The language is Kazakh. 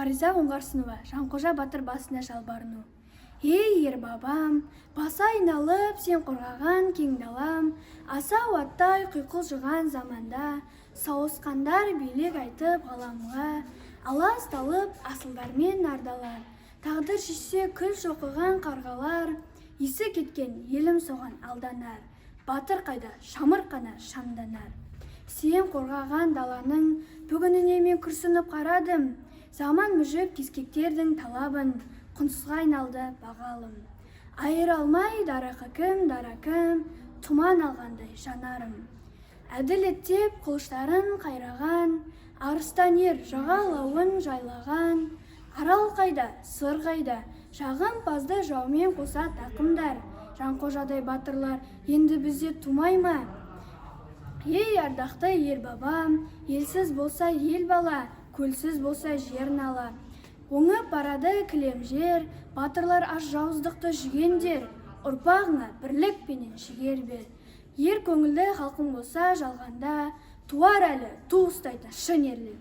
Фариза Оңғарсынова, Жанқожа батыр басына жалбарыну. Ей ер бабам, баса айналып сен қорғаған кең далам, асау аттай құйқылжыған заманда, сауысқандар билік айтып ғаламға, аласталып асылдармен нардалар, тағдыр шешсе күл шоқыған қарғалар, есі кеткен елім соған алданар, батыр қайда шамыр қана шамданар. Сен қорғаған даланың бүгініне мен күрсініп қарадым, заман мүжіп кескектердің талабын, құнсызға айналды бағалым. Айыр алмай дара кім, тұман алғандай жанарым. Әділеттеп қылыштарын қайраған, арыстан ер жағалауын жайлаған, арал қайда, сыр қайда, жағымпазды жаумен қоса тақымдар. Жанқожадай батырлар енді бізде тумай ма? Ей ардақты ер бабам, елсіз болса ел бала, көлсіз болса жер нала. Оңып барады кілем жер, батырлар аш жауыздықты жүгендер, ұрпағыңа бірлік пенен жігер бер. Ер көңілді халқың болса жалғанда, туар әлі ту ұстайды шын ерлер.